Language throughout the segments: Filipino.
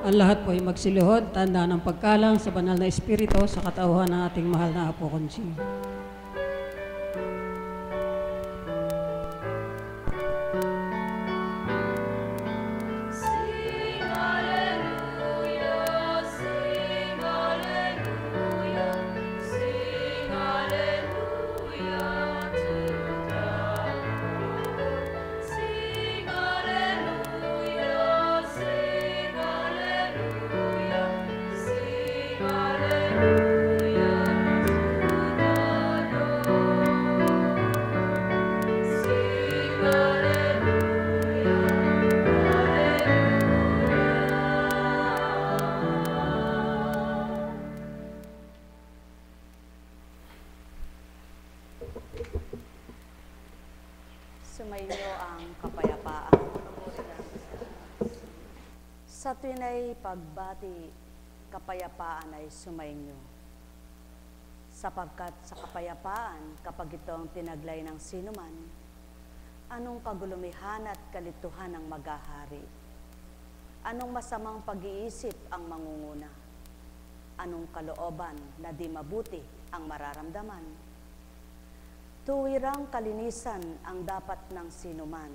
ang lahat po ay magsilihod, tanda ng pagkalang sa banal na espiritu sa katauhan ng ating mahal na Apo Konsi. Sumainyo ang kapayapaan. Sa tunay pagbati, kapayapaan ay sumainyo. Sapagkat sa kapayapaan, kapag ito ang tinaglay ng sinuman, anong kagulumihan at kalituhan ang maghahari? Anong masamang pag-iisip ang mangunguna? Anong kalooban na di mabuti ang mararamdaman? Tuwirang kalinisan ang dapat ng sinuman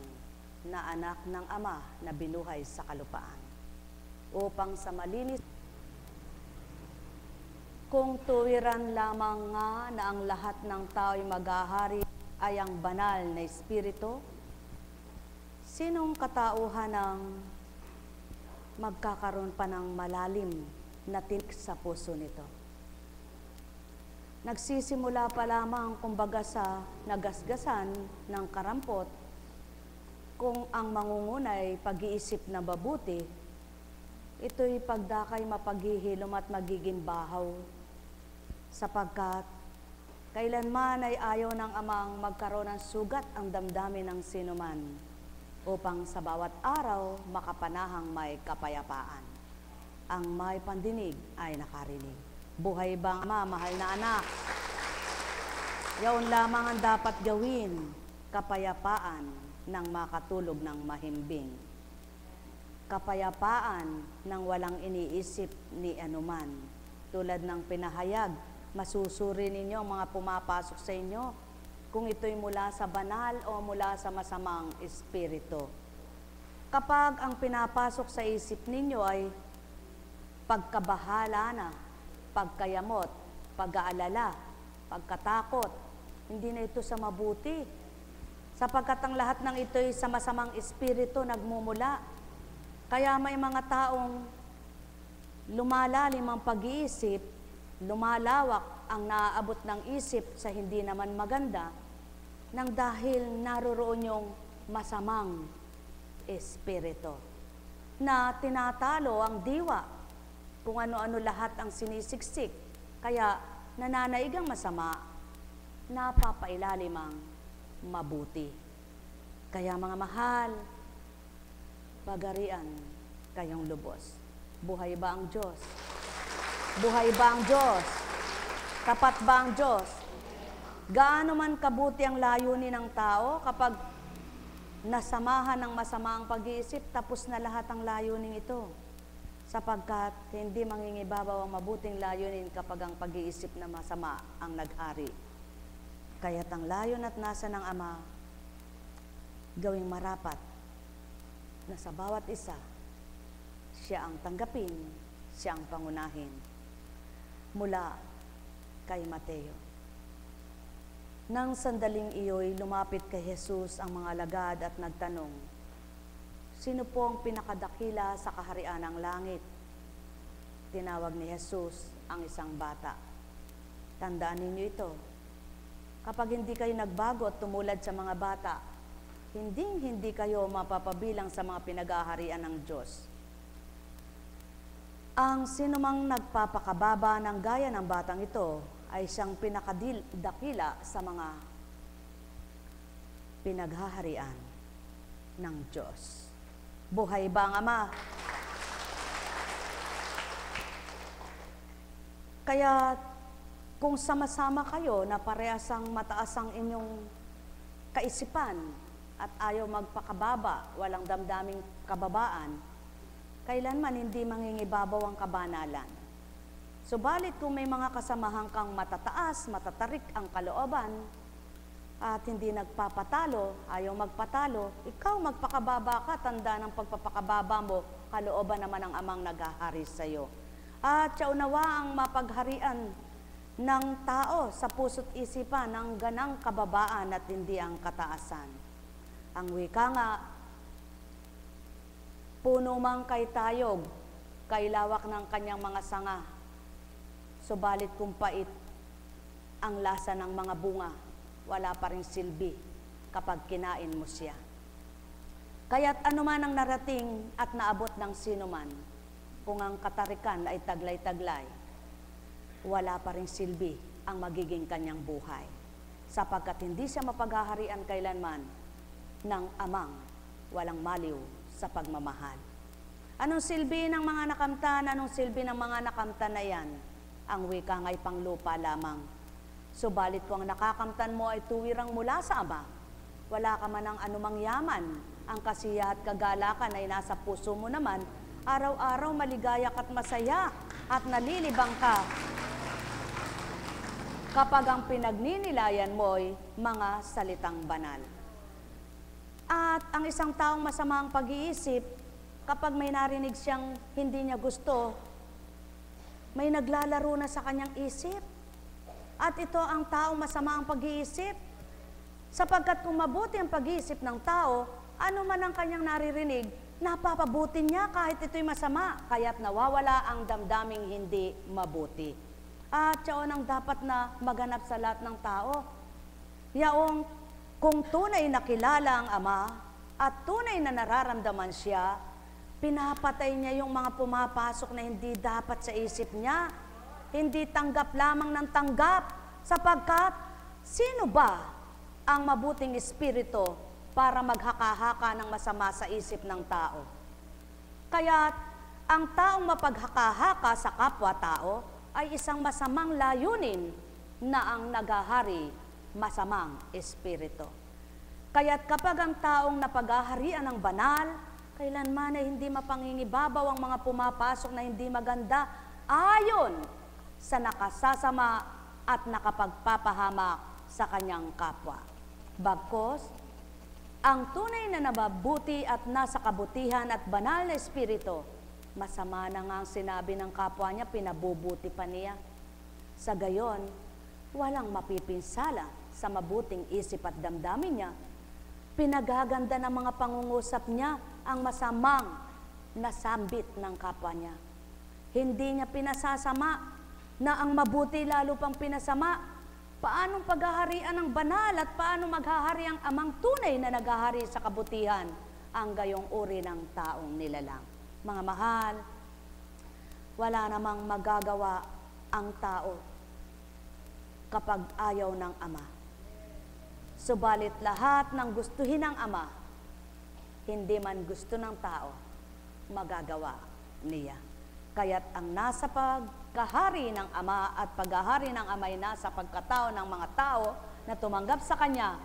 na anak ng Ama na binuhay sa kalupaan, upang sa malinis. Kung tuwiran lamang nga na ang lahat ng tao'y maghahari ay ang banal na espiritu, sinong katauhan ang magkakaroon pa ng malalim na tinik sa puso nito? Nagsisimula pa lamang kumbaga sa nagasgasan ng karampot, kung ang mangungunay pag-iisip na mabuti, ito'y pagdakay mapaghihilom at magiging bahaw, sapagkat kailanman ay ayaw ng Amang magkaroon ng sugat ang damdamin ng sinuman, upang sa bawat araw makapanahang may kapayapaan. Ang may pandinig ay nakarinig. Buhay bang Ama, mahal na anak? Yaon lamang ang dapat gawin, kapayapaan ng makatulog ng mahimbing. Kapayapaan ng walang iniisip ni anuman. Tulad ng pinahayag, masusuri ninyo ang mga pumapasok sa inyo kung ito'y mula sa banal o mula sa masamang espiritu. Kapag ang pinapasok sa isip ninyo ay pagkabahala na, pagkayamot, pag-aalala, pagkatakot, hindi na ito sa mabuti. Sapagkat ang lahat ng ito'y sa masamang espiritu nagmumula. Kaya may mga taong lumalalim ang pag-iisip, lumalawak ang naaabot ng isip sa hindi naman maganda, nang dahil naroroon yung masamang espiritu na tinatalo ang diwa. Kung ano-ano lahat ang sinisiksik, kaya nananaigang masama, napapailalim ang mabuti. Kaya mga mahal, pagarian kayong lubos. Buhay ba ang Diyos? Buhay ba ang Diyos? Tapat ba ang Diyos? Gaano man kabuti ang layunin ng tao kapag nasamahan ng masama ang pag-iisip, tapos na lahat ang layunin ito. Sapagkat hindi mangingibabaw ang mabuting layunin kapag ang pag-iisip na masama ang naghari. Kaya't ang layon at nasa ng Ama, gawing marapat na sa bawat isa, siya ang tanggapin, siya ang pangunahin. Mula kay Mateo. Nang sandaling iyo'y lumapit kay Jesus ang mga alagad at nagtanong, sino po ang pinakadakila sa kaharian ng langit? Tinawag ni Jesus ang isang bata. Tandaan ninyo ito. Kapag hindi kayo nagbago at tumulad sa mga bata, hindi kayo mapapabilang sa mga pinag-aharian ng Diyos. Ang sinumang nagpapakababa ng gaya ng batang ito ay siyang pinakadakila sa mga pinaghaharian ng Diyos. Buhay ba ang Ama? Kaya kung sama-sama kayo na parehasang mataas ang inyong kaisipan at ayaw magpakababa, walang damdaming kababaan, kailanman hindi mangingibabaw ang kabanalan. Subalit kung may mga kasamahan kang matataas, matatarik ang kalooban, at hindi nagpapatalo, ayaw magpatalo, ikaw magpakababa ka, tanda ng pagpapakababa mo, kalooban naman ang amang naghahari sa iyo. At saunawa ang mapagharian ng tao sa puso't isipan ng ganang kababaan at hindi ang kataasan. Ang wika nga, puno mang kay tayog, kay lawak ng kanyang mga sanga, subalit kung pait ang lasa ng mga bunga, wala pa rin silbi kapag kinain mo siya. Kaya't anuman ang narating at naabot ng sinuman, kung ang katarikan ay taglay-taglay, wala pa rin silbi ang magiging kanyang buhay, sapagkat hindi siya mapaghaharian kailanman ng amang walang maliw sa pagmamahal. Anong silbi ng mga nakamtan? Anong silbi ng mga nakamtan na yan? Ang wika nga'y panglupa lamang. Subalit kung ang nakakamtan mo ay tuwirang mula sa Ama, wala ka man ng anumang yaman, ang kasiya at kagalakan ay nasa puso mo naman, araw-araw maligaya at masaya at nalilibang ka kapag ang pinagninilayan mo'y mga salitang banal. At ang isang taong masama ang pag-iisip, kapag may narinig siyang hindi niya gusto, may naglalaro na sa kanyang isip. At ito ang taong masama ang pag-iisip. Sapagkat kung mabuti ang pag-iisip ng tao, ano man ang kanyang naririnig, napapabuti niya kahit ito'y masama, kaya't nawawala ang damdaming hindi mabuti. At siya ang dapat na maganap sa lahat ng tao. Yaong kung tunay na kilala ang Ama at tunay na nararamdaman siya, pinapatay niya yung mga pumapasok na hindi dapat sa isip niya. Hindi tanggap lamang ng tanggap, sapagkat sino ba ang mabuting espiritu para maghaka-haka ng masama sa isip ng tao? Kaya't ang taong mapaghaka-haka sa kapwa-tao ay isang masamang layunin na ang naghahari masamang espiritu. Kaya't kapag ang taong napaghaharian ng banal, kailanman ay hindi mapangingibabaw ang mga pumapasok na hindi maganda ayon sa nakasasama at nakapagpapahamak sa kanyang kapwa. Bagkos, ang tunay na nababuti at nasa kabutihan at banal na espiritu, masama na nga ang sinabi ng kapwa niya, pinabubuti pa niya. Sa gayon, walang mapipinsala sa mabuting isip at damdamin niya. Pinagaganda ng mga pangungusap niya ang masamang nasambit ng kapwa niya. Hindi niya pinasasama na ang mabuti lalo pang pinasama. Paanong paghaharian ng banal at paano maghahari ang amang tunay na naghahari sa kabutihan ang gayong uri ng taong nilalang. Mga mahal, wala namang magagawa ang tao kapag ayaw ng Ama. Subalit lahat ng gustuhin ng Ama, hindi man gusto ng tao, magagawa niya. Kaya't ang nasa pagkahari ng Ama at paghahari ng Ama ay nasa pagkatao ng mga tao na tumanggap sa Kanya,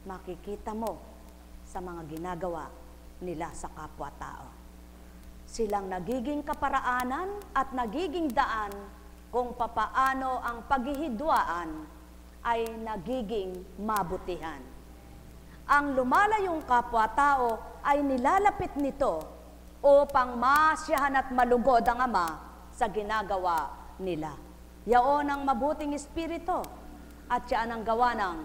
makikita mo sa mga ginagawa nila sa kapwa-tao. Silang nagiging kaparaanan at nagiging daan kung papaano ang paghihidwaan ay nagiging mabutihan. Ang lumalayong kapwa-tao ay nilalapit nito upang masyahan at malugod ang Ama sa ginagawa nila. Yaon ang mabuting espiritu at yan ang gawa ng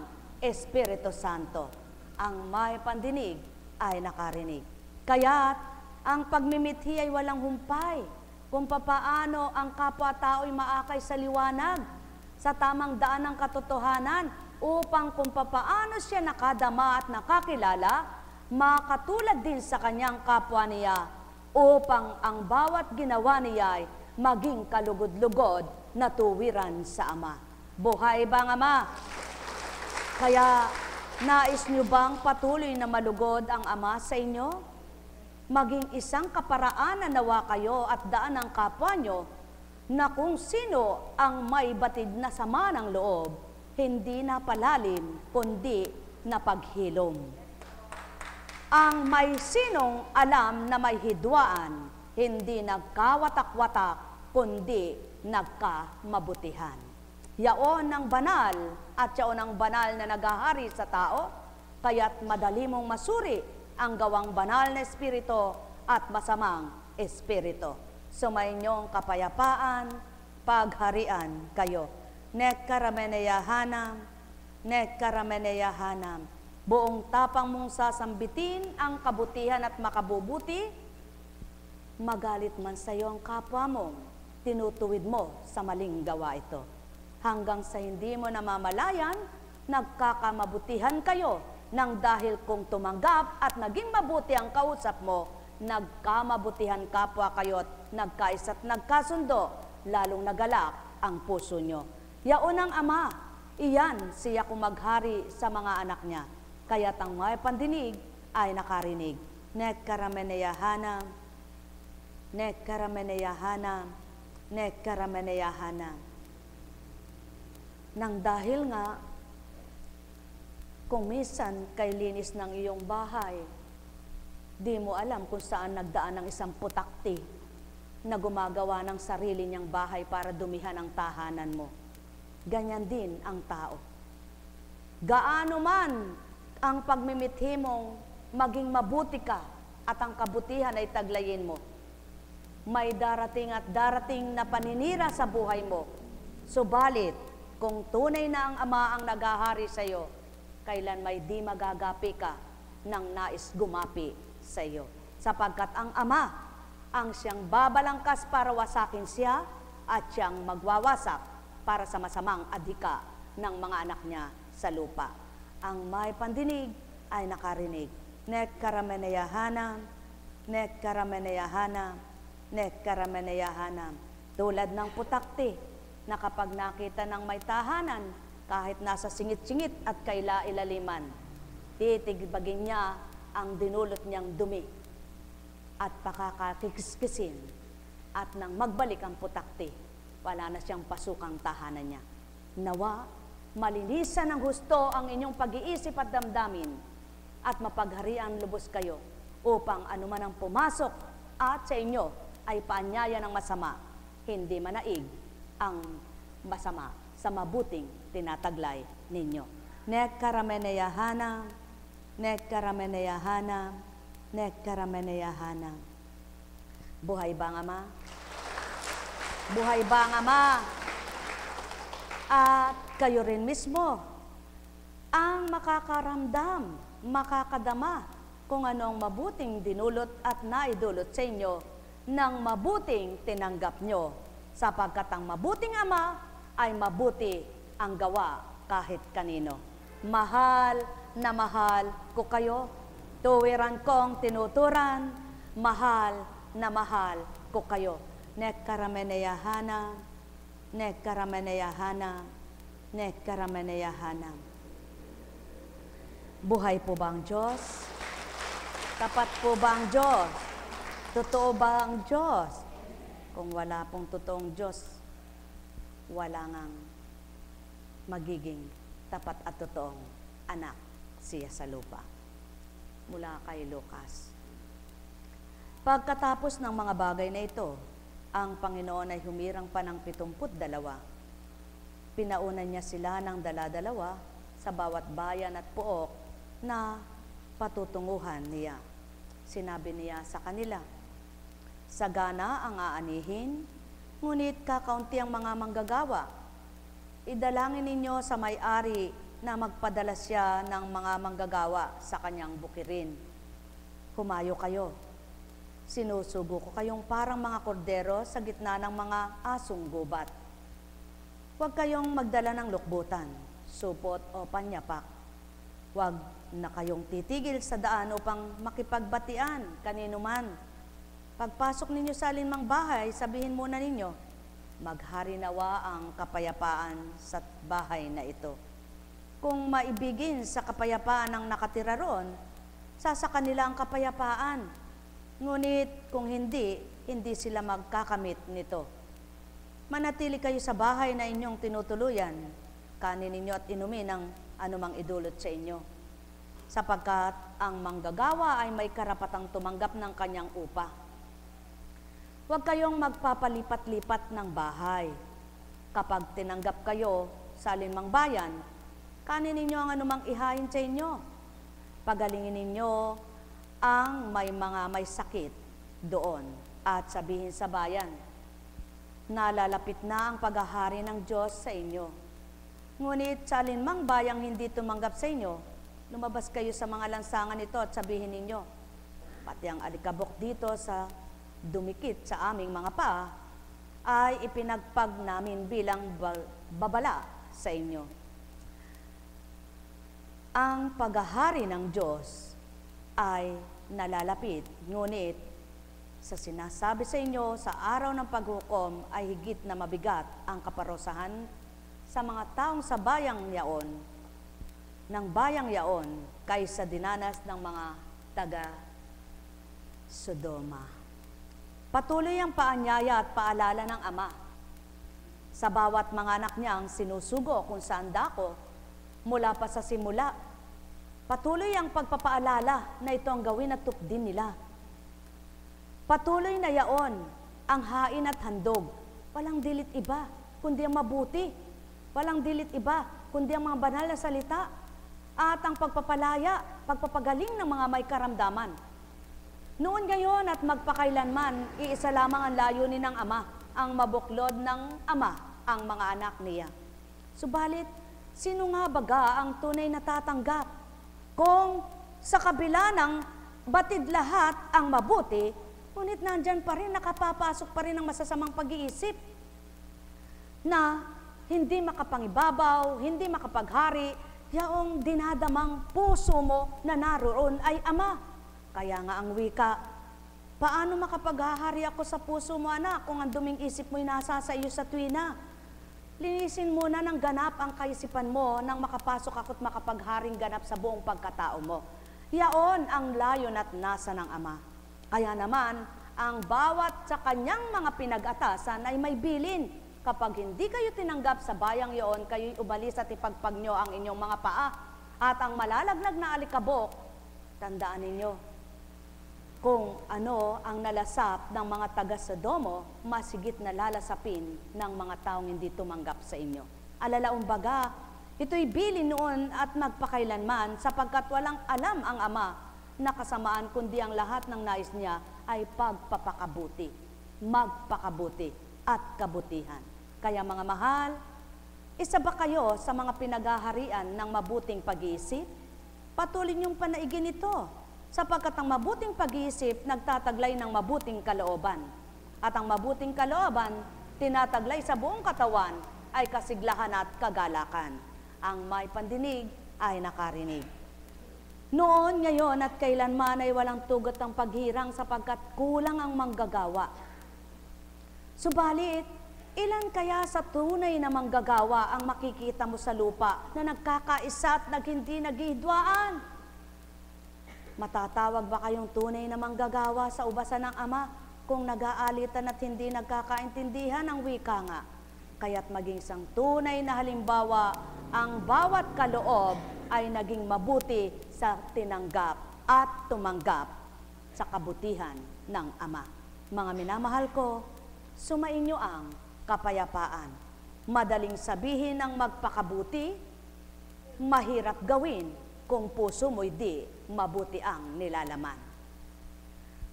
Espiritu Santo. Ang may pandinig ay nakarinig. Kaya't ang pagmimithi ay walang humpay kung papaano ang kapwa-tao ay maakay sa liwanag, sa tamang daan ng katotohanan, upang kung papaano siya nakadama at nakakilala, makatulad din sa kanyang kapwa niya, upang ang bawat ginawa niya ay maging kalugod-lugod na tuwiran sa Ama. Buhay ba ang Ama? Kaya, nais niyo bang patuloy na malugod ang Ama sa inyo? Maging isang kaparaanan nawa kayo at daan ng kapwa nyo, na kung sino ang may batid na sama ng loob, hindi na palalim, kundi na paghilom. Ang may sinong alam na may hidwaan, hindi nagkawatak-watak, kundi nagkamabutihan. Yaon ang banal at yaon ang banal na nagahari sa tao, kaya't madali mong masuri ang gawang banal na espiritu at masamang espiritu. Sumayinyong kapayapaan, pagharian kayo. Nekkarameneyahanam, nekkarameneyahanam. Buong tapang mong sasambitin ang kabutihan at makabubuti, magalit man sa iyo ang kapwa mo, tinutuwid mo sa maling gawa ito. Hanggang sa hindi mo namamalayan, nagkakamabutihan kayo nang dahil kung tumanggap at naging mabuti ang kausap mo, nagkamabutihan kapwa kayo at nagkaisa't nagkasundo, lalong nagalak ang puso nyo. Yaon ang Ama, iyan siya kung maghari sa mga anak niya. Kaya't ang may pandinig ay nakarinig. Nekkarameneyahanam, nekkarameneyahanam, nekkarameneyahanam. Nang dahil nga, kung minsan kay linis ng iyong bahay, di mo alam kung saan nagdaan ng isang putakti na gumagawa ng sarili niyang bahay para dumihan ang tahanan mo. Ganyan din ang tao. Gaano man ang pagmimithi mong maging mabuti ka at ang kabutihan ay taglayin mo, may darating at darating na paninira sa buhay mo. Subalit, kung tunay na ang Ama ang naghahari sa iyo, kailan may di magagapi ka ng nais gumapi sa iyo. Sapagkat ang Ama ang siyang babalangkas para wasakin siya at siyang magwawasak para sa masamang adhika ng mga anak niya sa lupa. Ang may pandinig ay nakarinig. Nekkarameneyahanam, nekkarameneyahanam, nekkarameneyahanam. Tulad ng putakti na kapag nakita ng may tahanan, kahit nasa singit-singit at kaila-ilaliman, titigbagin niya ang dinulot niyang dumi at pakakakiskisin, at nang magbalik ang putakti, wala na siyang pasukang tahanan niya. Nawa, malinisan ng husto ang inyong pag-iisip at damdamin at mapagharian lubos kayo upang anuman ang pumasok at sa inyo ay paanyaya ng masama, hindi manaig ang masama sa mabuting tinataglay ninyo. Nekkarameneyahanam, nekkarameneyahanam, nekkarameneyahanam. Buhay ba ang Ama? Buhay ba ang Ama? At kayo rin mismo ang makakaramdam, makakadama kung anong mabuting dinulot at naidulot sa inyo ng mabuting tinanggap nyo, sapagkat ang mabuting Ama ay mabuti ang gawa kahit kanino. Mahal na mahal ko kayo, tuwiran kong tinuturan, mahal na mahal ko kayo. Nekkarameneyahanam, nekkarameneyahanam, nekkarameneyahanam. Buhay po ba ang Diyos? Tapat po ba ang Diyos? Totoo ba ang Diyos? Kung wala pong totoong Diyos, wala ngang magiging tapat at totoong anak siya sa lupa. Mula kay Lucas. Pagkatapos ng mga bagay na ito, ang Panginoon ay humirang pa ng 72. Pinaunan niya sila ng dala-dalawa sa bawat bayan at pook na patutunguhan niya. Sinabi niya sa kanila, sagana ang aanihin, ngunit kakaunti ang mga manggagawa. Idalangin ninyo sa may-ari na magpadala siya ng mga manggagawa sa kanyang bukirin. Humayo kayo. Sinusugo ko kayong parang mga kordero sa gitna ng mga asong gubat. Huwag kayong magdala ng lukbutan, supot o panyapak. Huwag na kayong titigil sa daan upang makipagbatian kanino man. Pagpasok ninyo sa alinmang bahay, sabihin muna ninyo, maghari nawa ang kapayapaan sa bahay na ito. Kung maibigin sa kapayapaan ang nakatira roon, sasa kanila ang kapayapaan. Ngunit kung hindi, hindi sila magkakamit nito. Manatili kayo sa bahay na inyong tinutuluyan, kanin ninyo at inumin ang anumang idulot sa inyo. Sapagkat ang manggagawa ay may karapatang tumanggap ng kanyang upa. Huwag kayong magpapalipat-lipat ng bahay. Kapag tinanggap kayo sa alinmang bayan, kanin ninyo ang anumang ihain sa inyo. Pagalingin ninyo ang may sakit doon at sabihin sa bayan, nalalapit na ang paghahari ng Diyos sa inyo. Ngunit sa alinmang bayang hindi tumanggap sa inyo, lumabas kayo sa mga lansangan ito at sabihin ninyo, pati ang alikabok dito sa dumikit sa aming mga paa, ay ipinagpag namin bilang babala sa inyo. Ang paghahari ng Diyos ay nalalapit, ngunit sa sinasabi sa inyo, sa araw ng paghukom ay higit na mabigat ang kaparusahan sa mga taong sa bayang yaon, ng bayang yaon, kaysa dinanas ng mga taga Sodoma. Patuloy ang paanyaya at paalala ng Ama sa bawat mga anak niyang sinusugo kung saan dako mula pa sa simula. Patuloy ang pagpapaalala na ito ang gawin at tupdin nila. Patuloy na yaon ang hain at handog. Walang dilit iba, kundi ang mabuti. Walang dilit iba, kundi ang mga banal na salita. At ang pagpapalaya, pagpapagaling ng mga may karamdaman. Noon ngayon at magpakailanman, iisa lamang ang layunin ng Ama, ang mabuklod ng Ama ang mga anak niya. Subalit, sino nga baga ang tunay na tatanggap? Kung sa kabila ng batid lahat ang mabuti, ngunit nandyan pa rin, nakapapasok pa rin ang masasamang pag-iisip na hindi makapangibabaw, hindi makapaghari, yaong dinadamang puso mo na naroon ay Ama. Kaya nga ang wika, paano makapaghahari ako sa puso mo, anak, kung ang duming isip mo'y nasa sa iyo sa tuwina? Linisin muna ng ganap ang kaisipan mo nang makapasok ako't makapagharing ganap sa buong pagkatao mo. Yaon ang layon at nasa ng Ama. Kaya naman, ang bawat sa kanyang mga pinag-atasan ay may bilin. Kapag hindi kayo tinanggap sa bayang iyon, kayo'y ubalis at ipagpag nyo ang inyong mga paa. At ang malalaglag na alikabok, tandaan ninyo, kung ano ang nalasap ng mga taga-Sodomo, masigit na lalasapin ng mga taong hindi tumanggap sa inyo. Alalaumbaga, ito'y bilin noon at magpakailanman sapagkat walang alam ang Ama na kasamaan kundi ang lahat ng nais niya ay pagpapakabuti, magpakabuti at kabutihan. Kaya mga mahal, isa ba kayo sa mga pinaghaharian ng mabuting pag-iisip? Patuloy niyong panaigin ito. Sapagkat ang mabuting pag-iisip nagtataglay ng mabuting kalooban. At ang mabuting kalooban, tinataglay sa buong katawan ay kasiglahan at kagalakan. Ang may pandinig ay nakarinig. Noon, ngayon at kailanman ay walang tugot ang paghirang sapagkat kulang ang manggagawa. Subalit, ilan kaya sa tunay na manggagawa ang makikita mo sa lupa na nagkakaisa at hindi naghihidwaan? Matatawag ba kayong tunay na manggagawa sa ubasan ng Ama kung nag-aalitan at hindi nagkakaintindihan ang wika nga? Kaya't maging isang tunay na halimbawa, ang bawat kaloob ay naging mabuti sa tinanggap at tumanggap sa kabutihan ng Ama. Mga minamahal ko, sumainyo ang kapayapaan. Madaling sabihin ang magpakabuti, mahirap gawin kung puso mo'y di mabuti ang nilalaman.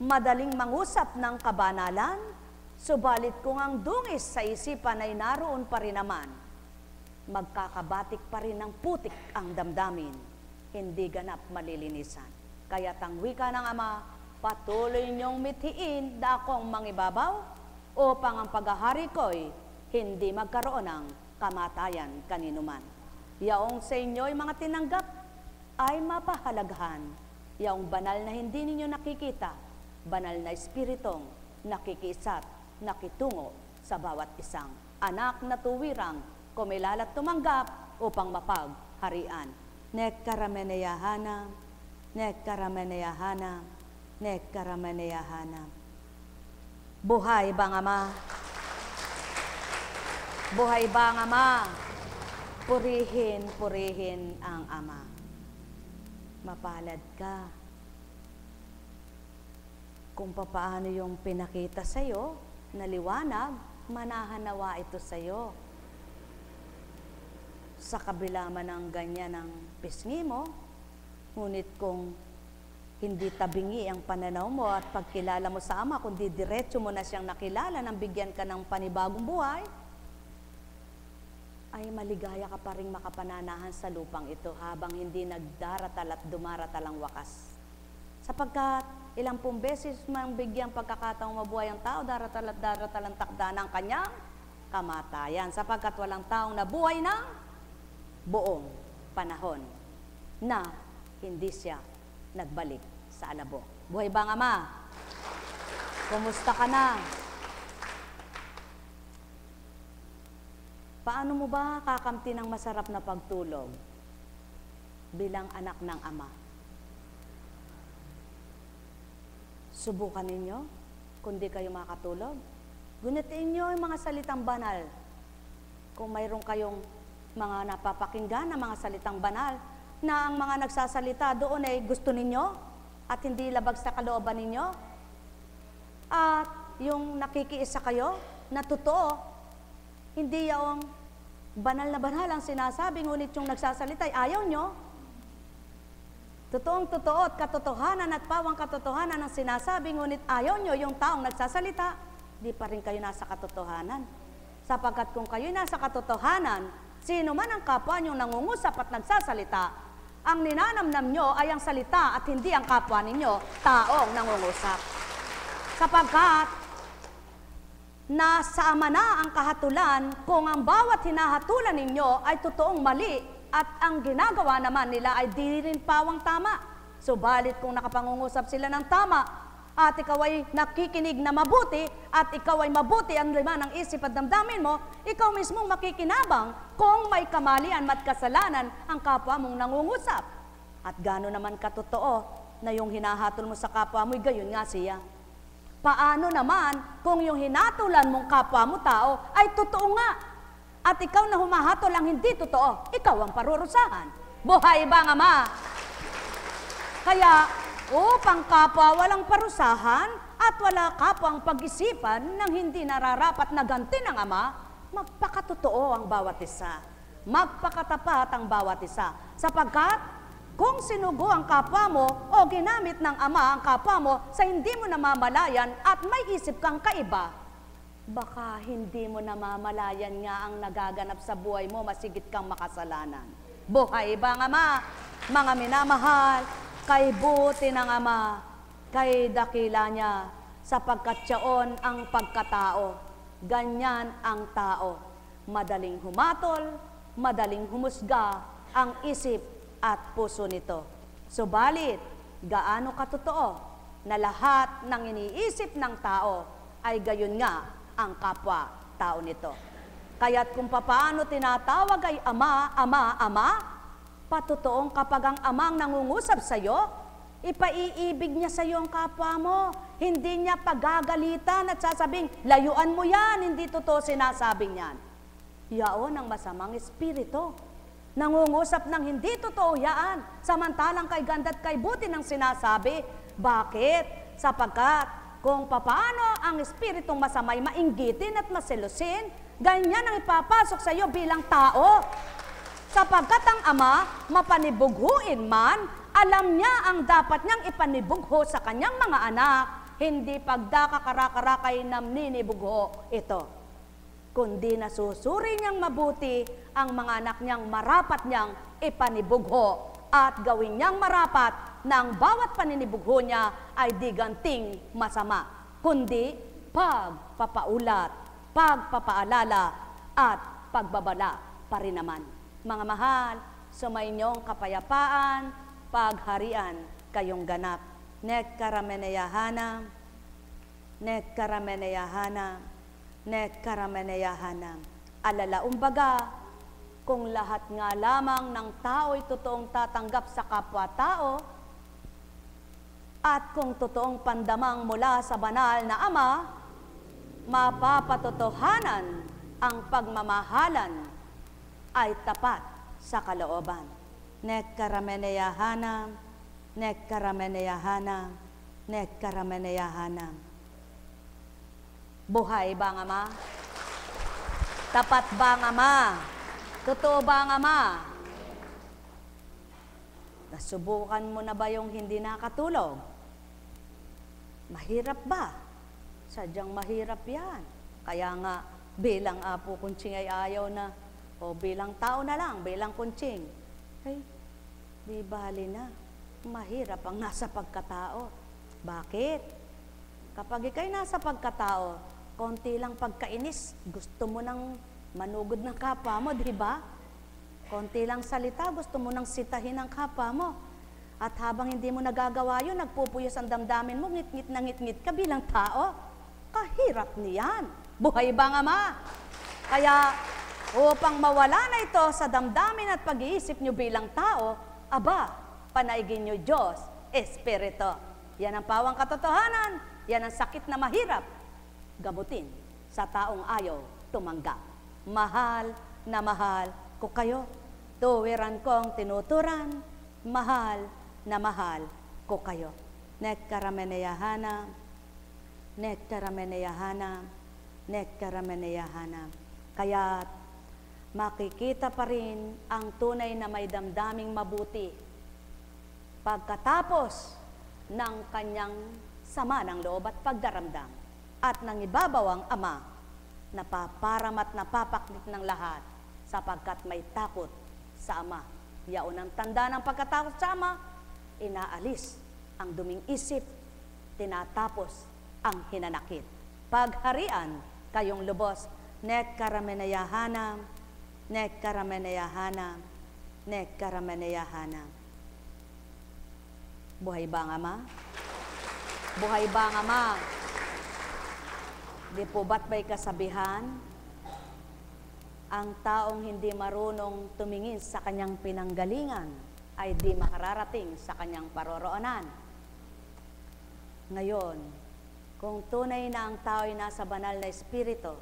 Madaling mangusap ng kabanalan, subalit kung ang dungis sa isipan ay naroon pa rin naman, magkakabatik pa rin ng putik ang damdamin, hindi ganap malilinisan. Kaya't ang wika ng Ama, patuloy niyong mithiin dakong mangibabaw upang ang paghahari ko'y hindi magkaroon ng kamatayan kaninuman. Yaong sa inyo'y mga tinanggap ay mapahalagahan, yaong banal na hindi ninyo nakikita, banal na espiritong nakikisa't nakitungo sa bawat isang anak na tuwirang kumilalat tumanggap upang mapagharian. Nekkarameneyahana, nekkarameneyahana, nekkarameneyahana. Buhay bang Ama? Buhay bang Ama? Purihin, purihin ang Ama. Mapalad ka. kung paano yung pinakita sa'yo na liwanag, manahan nawa ito sa'yo. Sa kabila man ng ganyan ang pisngi mo, ngunit kung hindi tabingi ang pananaw mo at pagkilala mo sa Ama, kundi diretso mo na siyang nakilala nang bigyan ka ng panibagong buhay, ay maligaya ka pa rin makapananahan sa lupang ito habang hindi nagdaratal at dumaratal ang wakas. Sapagkat ilang pong beses mang bigyang pagkakataong mabuhay ang tao, daratal at daratal ang takda ng kanyang kamatayan. Sapagkat walang taong nabuhay ng buong panahon na hindi siya nagbalik sa alabok. Buhay ba ang Ama? Kumusta ka na? Paano mo ba kakamti ng masarap na pagtulog bilang anak ng Ama? Subukan ninyo kung di kayo makatulog. Gunitin nyo yung mga salitang banal. Kung mayroon kayong mga napapakinggan na mga salitang banal, na ang mga nagsasalita doon ay gusto ninyo at hindi labag sa kalooban ninyo. At yung nakikiisa kayo na totoo, hindi yung banal na banal ang sinasabi, ngunit yung nagsasalita ay ayaw nyo. Totoong totoo at katotohanan at pawang katotohanan ang sinasabi, ngunit ayaw nyo yung taong nagsasalita, di pa rin kayo nasa katotohanan. Sapagkat kung kayo nasa katotohanan, sino man ang kapwa nyo nangungusap at nagsasalita, ang ninanamnam nyo ay ang salita at hindi ang kapwa ninyo, taong nangungusap. Sapagkat nasa Ama na ang kahatulan kung ang bawat hinahatulan ninyo ay totoong mali at ang ginagawa naman nila ay di rin pawang tama. Subalit kung nakapangungusap sila ng tama at ikaw ay nakikinig na mabuti at ikaw ay mabuti ang lima ng isip at damdamin mo, ikaw mismong makikinabang kung may kamalian at kasalanan ang kapwa mong nangungusap. At gano'n naman katotoo na yung hinahatol mo sa kapwa mo, gayon nga siya. Paano naman kung yung hinatulan mong kapwa mo tao ay totoo nga at ikaw na humahatol ang hindi totoo, ikaw ang parurusahan. Buhay ba ang Ama? Kaya, upang kapwa walang parusahan at wala kapwang pag-isipan ng hindi nararapat na ganti ng Ama, magpakatotoo ang bawat isa. Magpakatapat ang bawat isa. Sapagkat, kung sinugo ang kapwa mo o ginamit ng Ama ang kapwa mo sa hindi mo namamalayan at may isip kang kaiba, baka hindi mo namamalayan nga ang nagaganap sa buhay mo, masigit kang makasalanan. Buhay ba ang Ama? Mga minamahal, kay buti ng Ama, kay dakila niya, sapagkat siyaon ang pagkatao. Ganyan ang tao. Madaling humatol, madaling humusga ang isip at puso nito. Subalit, gaano katotoo na lahat ng iniisip ng tao ay gayon nga ang kapwa tao nito. Kaya't kung papaano tinatawag ay Ama, Ama, Ama, patotoong kapag ang Amang nangungusap sa iyo, ipaiibig niya sa iyo ang kapwa mo. Hindi niya pagagalitan at sasabing, layuan mo yan, hindi totoo sinasabing yan. Yaon ang masamang espiritu. Nangungusap ng hindi totoo yan, samantalang kay ganda at kay buti ng sinasabi. Bakit? Sapagkat kung papaano ang espiritong masamay mainggitin at maselusin, ganyan ang ipapasok sa iyo bilang tao. Sapagkat ang Ama, mapanibughuin man, alam niya ang dapat niyang ipanibugho sa kanyang mga anak, hindi pagdakakarakay namninibugho ito. Kundi nasusuri niyang mabuti ang mga anak niyang marapat niyang ipanibugho at gawin niyang marapat na ang bawat paninibugho niya ay di ganting masama, kundi pagpapaulat, pagpapaalala at pagbabala pa rin naman. Mga mahal, sumainyong kapayapaan, pagharian kayong ganap. Nek karameneyahanam, nek karameneyahanam, nek karameneyahanam. Alalaumbaga, kung lahat nga lamang ng tao ay totoong tatanggap sa kapwa-tao, at kung totoong pandamang mula sa banal na Ama, mapapatotohanan ang pagmamahalan ay tapat sa kalooban. Nek karameneyahanam, nek karameneyahanam, Nekkarameneyahanam. Buhay ba ang Ama? Tapat ba ang Ama? Totoo ba ang Ama? Nasubukan mo na ba yung hindi nakatulog? Mahirap ba? Sadyang mahirap yan. Kaya nga, bilang Apo Kunching ay ayaw na, o bilang tao na lang, bilang Kunching, ay, di bali na. Mahirap ang nasa pagkatao. Bakit? Kapag ikay nasa pagkatao, konti lang pagkainis, gusto mo nang manugod ng kapwa mo, di ba? Konti lang salita, gusto mo nang sitahin ang kapwa mo. At habang hindi mo nagagawa yun, nagpupuyos ang damdamin mo, ngit-ngit na ngit-ngit ka bilang tao. Kahirap niyan. Buhay ba ang Ama? Kaya, upang mawala na ito sa damdamin at pag-iisip nyo bilang tao, aba, panaigin nyo Diyos, Espiritu. Yan ang pawang katotohanan, yan ang sakit na mahirap gamutin sa taong ayaw tumanggap. Mahal na mahal ko kayo. Tuwiran kong tinuturan, mahal na mahal ko kayo. Nekkarameneyahanam, nekkarameneyahanam, nekkarameneyahanam. Kaya makikita pa rin ang tunay na may damdaming mabuti pagkatapos ng kanyang sama ng loob at pagdaramdam at nang ibabaw ang Ama, napaparam at napapaklit ng lahat sapagkat may takot sa Ama. Yaon ang tanda ng pagkatakot sa Ama, inaalis ang duming isip, tinatapos ang hinanakit. Pagharian kayong lubos, nekkarameneyahanam, nekkarameneyahanam, nekkarameneyahanam. Buhay ba ang Ama? Buhay ba ang Ama? Di po ba't may kasabihan? Ang taong hindi marunong tumingin sa kanyang pinanggalingan ay di makararating sa kanyang paroroonan. Ngayon, kung tunay na ang tao ay nasa banal na espiritu,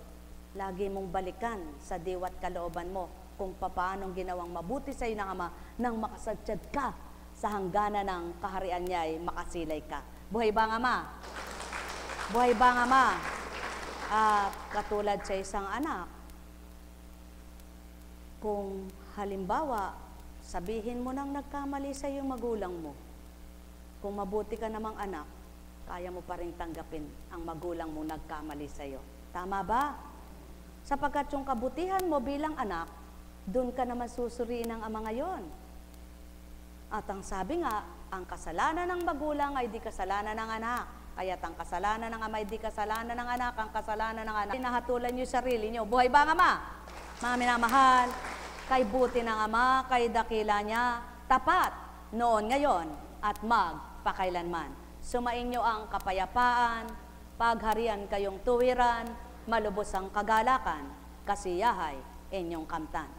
lagi mong balikan sa diwat kalooban mo kung paanong ginawang mabuti sa iyo ng Ama nang makasadsyad ka sa hangganan ng kaharian niya ay makasilay ka. Buhay ba ang Ama? Buhay ba ang Ama? Katulad sa isang anak, kung halimbawa, sabihin mo nang nagkamali sa iyong magulang mo, kung mabuti ka namang anak, kaya mo pa rin tanggapin ang magulang mo nagkamali sa iyo. Tama ba? Sapagkat yung kabutihan mo bilang anak, doon ka naman susuriin ng Ama ngayon. At ang sabi nga, ang kasalanan ng magulang ay di kasalanan ng anak. Kaya't ang kasalanan ng Ama ay di kasalanan ng anak, ang kasalanan ng anak. Pinahatulan niyo sarili niyo. Buhay ba ang Ama? Mga minamahal, kay buti ng Ama, kay dakila niya, tapat, noon, ngayon, at magpakailanman. Sumain niyo ang kapayapaan, pagharian kayong tuwiran, malubos ang kagalakan, kasiyahay inyong kamtan.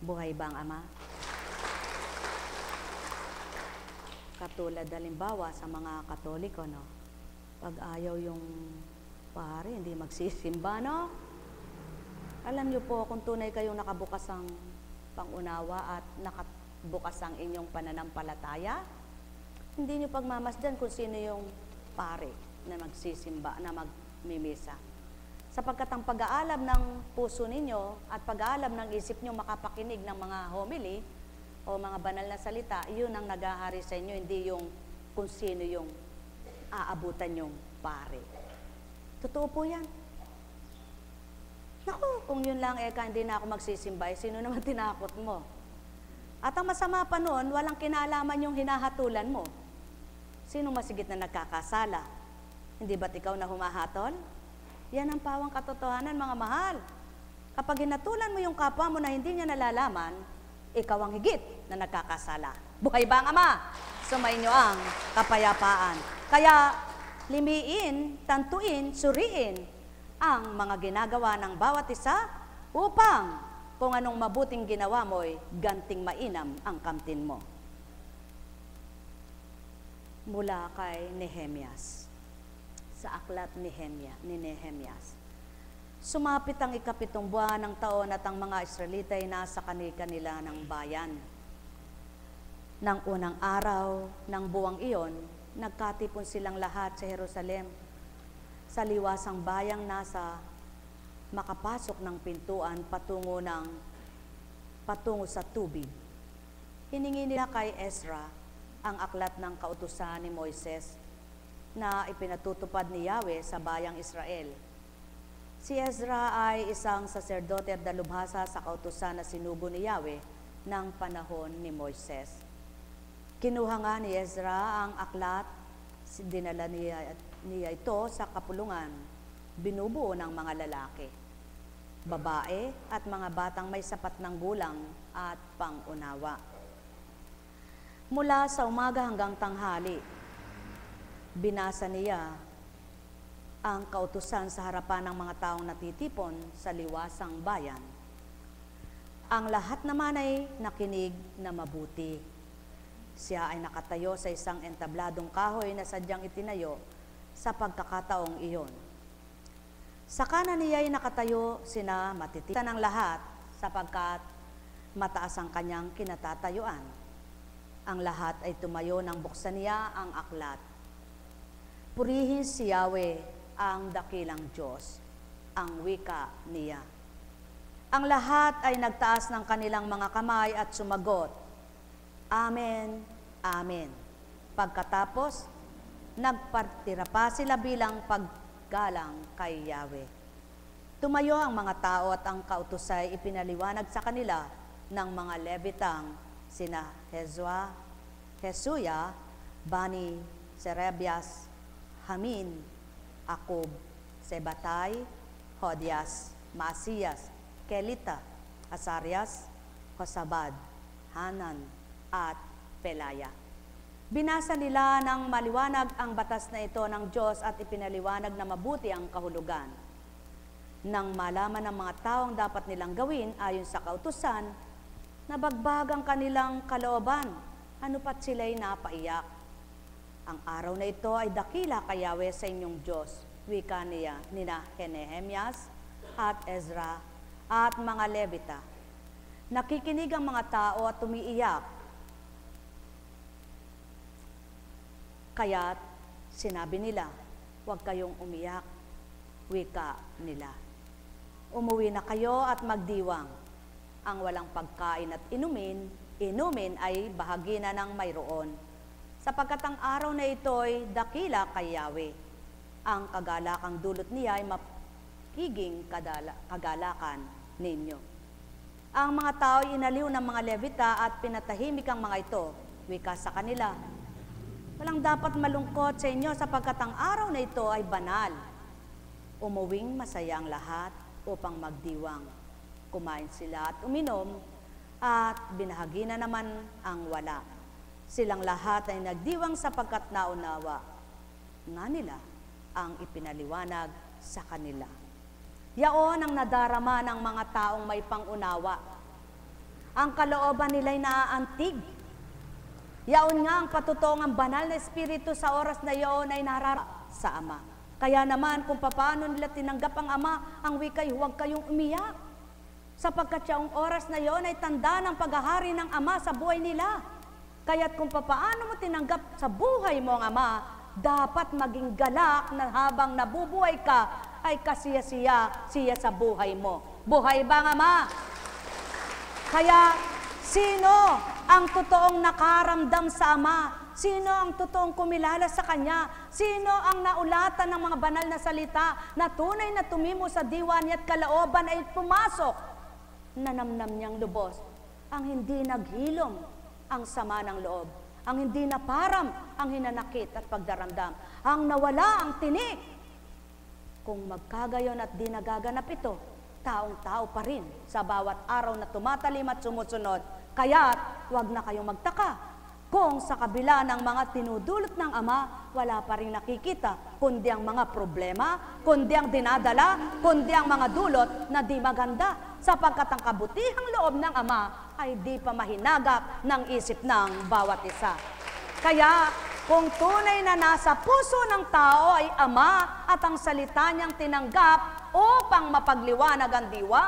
Buhay ba ang Ama? Katulad halimbawa sa mga Katoliko, no? Pag ayaw yung pare, hindi magsisimba, no? Alam niyo po, kung tunay kayong nakabukas ang pangunawa at nakabukas ang inyong pananampalataya, hindi niyo pagmamasdan kung sino yung pare na magsisimba, na magmimisa. Sapagkat ang pag-aalam ng puso ninyo at pag-aalam ng isip niyo makapakinig ng mga homily o mga banal na salita, yun ang nag-ahari sa inyo, hindi yung kung sino yung aabutan yung pare. Totoo po yan. Naku, kung yun lang, hindi na ako magsisimbay, sino naman tinakot mo? At ang masama pa noon, walang kinalaman yung hinahatulan mo. Sino masigit na nagkakasala? Hindi ba't ikaw na humahatol? Yan ang pawang katotohanan, mga mahal. Kapag hinatulan mo yung kapwa mo na hindi niya nalalaman, ikaw ang higit na nagkakasala. Buhay ba ang Ama? Sumayin niyo ang kapayapaan. Kaya, limiin, tantuin, suriin ang mga ginagawa ng bawat isa upang kung anong mabuting ginawa mo'y ganting mainam ang kamtin mo. Mula kay Nehemias, sa aklat ni Nehemias. Sumapit ang ikapitong buwan ng taon at ang mga Israelita ay nasa kanila ng bayan. Nang unang araw ng buwang iyon, nagkatipon silang lahat sa Jerusalem, sa liwasang bayang nasa makapasok ng pintuan patungo sa tubig. Hiningi nila kay Ezra ang aklat ng kautusan ni Moises na ipinatutupad ni Yahweh sa bayang Israel. Si Ezra ay isang saserdote at dalubhasa sa kautusan na sinugo ni Yahweh ng panahon ni Moises. Kinuha nga ni Ezra ang aklat, dinala niya ito sa kapulungan, binubuo ng mga lalaki, babae at mga batang may sapat ng gulang at pangunawa. Mula sa umaga hanggang tanghali, binasa niya ang kautusan sa harapan ng mga taong natitipon sa liwasang bayan. Ang lahat naman ay nakinig na mabuti. Siya ay nakatayo sa isang entabladong kahoy na sadyang itinayo sa pagkakataong iyon. Sa kanan niya ay nakatayo sina matititan ng lahat sapagkat mataas ang kanyang kinatatayuan. Ang lahat ay tumayo nang buksan niya ang aklat. Purihin si Yahweh ang dakilang Diyos, ang wika niya. Ang lahat ay nagtaas ng kanilang mga kamay at sumagot, Amen, Amen. Pagkatapos, nagpartira pa sila bilang paggalang kay Yahweh. Tumayo ang mga tao at ang kautusay ipinaliwanag sa kanila ng mga Levitang sina Jesuya, Bani, Serebias, Hamin, Akub, Sebatay, Hodias, Maasiyas, Kelita, Asarias, Hosabad, Hanan, at Pelaya. Binasa nila ng maliwanag ang batas na ito ng Diyos at ipinaliwanag na mabuti ang kahulugan. Nang malaman ng mga taong dapat nilang gawin ayon sa kautusan, nabagbag ang kanilang kalooban, ano pat sila'y napaiyak. Ang araw na ito ay dakila kay Yahweh sa inyong Diyos, wika niya nina Nehemias at Ezra at mga Levita. Nakikinig ang mga tao at umiiyak. Kaya't sinabi nila, huwag kayong umiyak, wika nila. Umuwi na kayo at magdiwang. Ang walang pagkain at inumin ay bahagi na ng mayroon. Sapagkat ang araw na ito'y dakila kay Yahweh. Ang kagalakang dulot niya ay magiging kagalakan ninyo. Ang mga tao ay inaliw ng mga Levita at pinatahimik ang mga ito, wika sa kanila, walang dapat malungkot sa inyo sapagkat ang araw na ito ay banal. Umuwing masaya ang lahat upang magdiwang. Kumain sila at uminom at binahagi na naman ang wala. Silang lahat ay nagdiwang sapagkat naunawa nga nila ang ipinaliwanag sa kanila. Yaon ang nadarama ng mga taong may pangunawa. Ang kalooban nila'y naaantig. Yaon nga ang patutuong ang banal na espiritu sa oras na yaon ay nararap sa Ama. Kaya naman kung paano nila tinanggap ang Ama, ang wika'y huwag kayong umiyak. Sapagkat yaong oras na yaon ay tanda ng paghahari ng Ama sa buhay nila. Kaya't kung paano mo tinanggap sa buhay mo ang Ama, dapat maging galak na habang nabubuhay ka, ay siya sa buhay mo. Buhay ba ang Ama? Kaya, sino ang totoong nakaramdam sa Ama? Sino ang totoong kumilala sa Kanya? Sino ang naulatan ng mga banal na salita na tunay na tumimo sa diwa niya at kalooban ay pumasok? Nanamnam niyang lubos ang hindi naghilom ang sama ng loob, ang hindi naparam ang hinanakit at pagdaramdam, ang nawala ang tinik. Kung magkagayon at di nagaganap ito, taong-tao pa rin sa bawat araw na tumatalim at sumusunod. Kaya't huwag na kayong magtaka kung sa kabila ng mga tinudulot ng Ama, wala pa rin nakikita, kundi ang mga problema, kundi ang dinadala, kundi ang mga dulot na di maganda, sapagkat ang kabutihang loob ng Ama ay di pa mahinagap ng isip ng bawat isa. Kaya, kung tunay na nasa puso ng tao ay Ama at ang salita niyang tinanggap upang mapagliwanag ang diwa,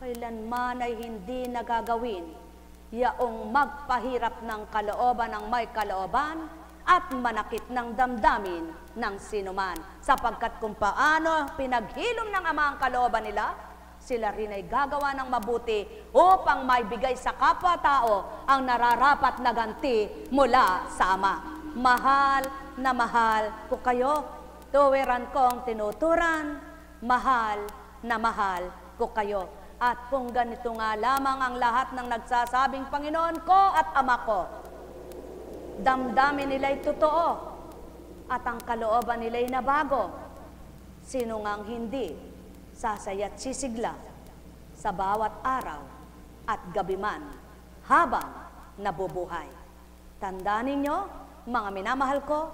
kailanman ay hindi nagagawin yaong magpahirap ng kalooban ng may kalooban at manakit ng damdamin ng sinuman. Sapagkat kung paano pinaghilom ng Ama ang kalooban nila, sila rin ay gagawa ng mabuti upang maibigay sa kapwa-tao ang nararapat na ganti mula sa Ama. Mahal na mahal ko kayo, tuwiran kong tinuturan, mahal na mahal ko kayo. At kung ganito nga lamang ang lahat ng nagsasabing Panginoon ko at Ama ko, damdamin nila'y totoo at ang kalooban nila'y nabago, sino ngang hindi sasaya't sisigla sa bawat araw at gabi man habang nabubuhay. Tandaan ninyo, mga minamahal ko,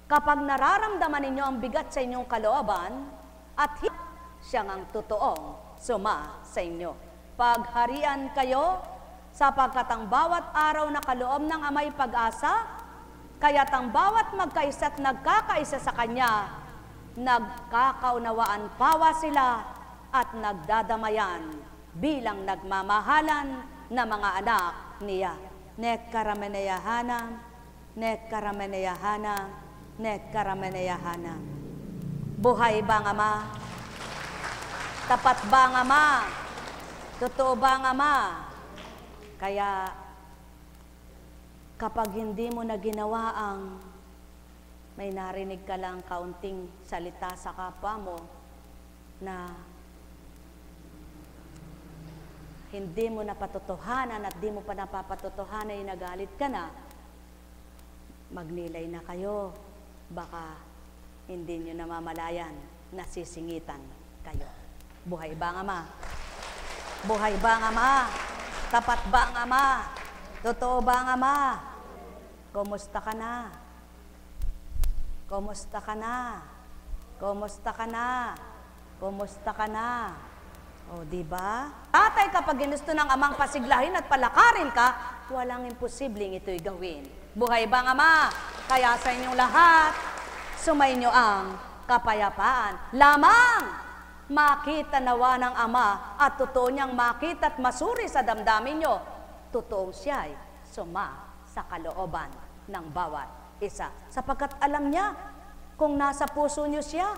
kapag nararamdaman ninyo ang bigat sa inyong kalooban at siya ngang totoong suma sa inyo. Pagharian kayo sapagkat ang bawat araw na kaloob ng Ama'y pag-asa, kaya't ang bawat magkaisa at nagkakaisa sa Kanya, nagkakaunawaan pawa sila at nagdadamayan bilang nagmamahalan na mga anak niya. Nekkarameneyahanam, nekkarameneyahanam, nekkarameneyahanam. Buhay ba ang Ama? Tapat ba ang Ama? Totoo ba ang Ama? Kaya, kapag hindi mo na ginawa ang may narinig ka lang kaunting salita sa kapwa mo na hindi mo napatotohanan at di mo pa napapatotohanan ay nagalit ka na, magnilay na kayo. Baka hindi nyo namamalayan, nasisingitan kayo. Buhay ba ang Ama? Buhay ba ang Ama? Tapat ba ang Ama? Totoo ba ang Ama? Kumusta ka na? Kumusta ka na? Kumusta ka na? Kumusta ka na? O, di ba? Tatay, kapag ginusto ng Amang pasiglahin at palakarin ka, walang imposibleng ito'y gawin. Buhay ba ang Ama? Kaya sa inyong lahat, sumainyo ang kapayapaan. Lamang makita nawa ng Ama at totoo niyang makita at masuri sa damdamin nyo, totoong siya'y suma sa kalooban ng bawat isa. Sapagkat alam niya kung nasa puso niyo siya,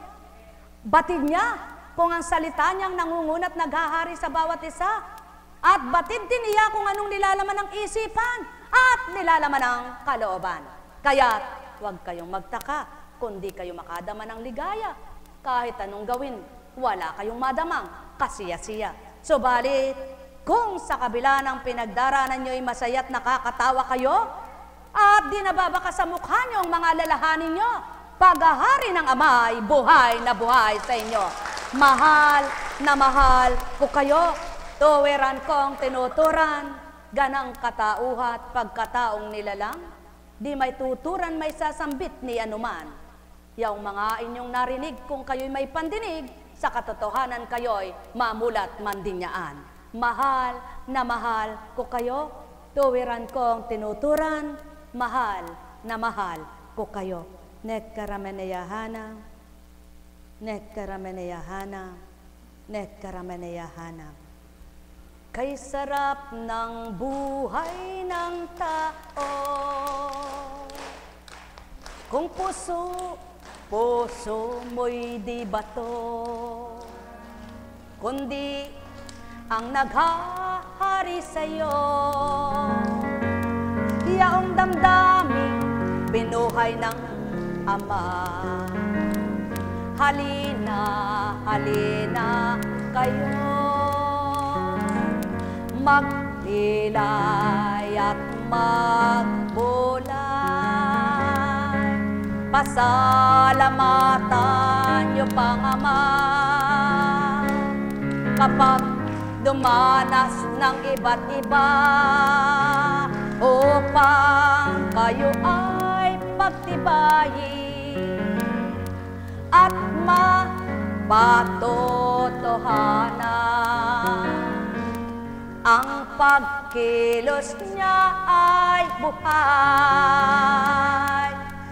batid niya kung ang salita niyang nangungunat naghahari sa bawat isa, at batid din niya kung anong nilalaman ng isipan at nilalaman ng kalooban. Kaya't huwag kayong magtaka kundi kayo makadama ng ligaya. Kahit anong gawin, wala kayong madamang kasiya-siya. Subalit, kung sa kabila ng pinagdaraanan nyo'y masaya at nakakatawa kayo, at di nababaka sa mukha nyo ang mga lalahanin nyo, paghahari ng Ama ay buhay na buhay sa inyo. Mahal na mahal ko kayo, tuwiran kong tinuturan, ganang katauhat pagkataong nilalang, di may tuturan may sasambit ni anuman. Yaw mga inyong narinig kung kayo'y may pandinig, sa katotohanan kayo'y mamulat mandinyaan. Mahal na mahal ko kayo, tuwiran kong tinuturan, mahal na mahal ko kayo. Nekkarameneyahana, nekkarameneyahana, nekkarameneyahana. Kay sarap ng buhay ng tao, kung puso mo'y di bato, kundi ang naghahari sa'yo. Yaong damdamin, binuhay ng Ama. Halina, halina kayo, magnilay at magbulay. Pasalamatan niyo pang Ama kapag dumanas ng iba't iba, upang kayo ay pagtibayin at mapatotohanan. Ang pagkilos niya ay buhay,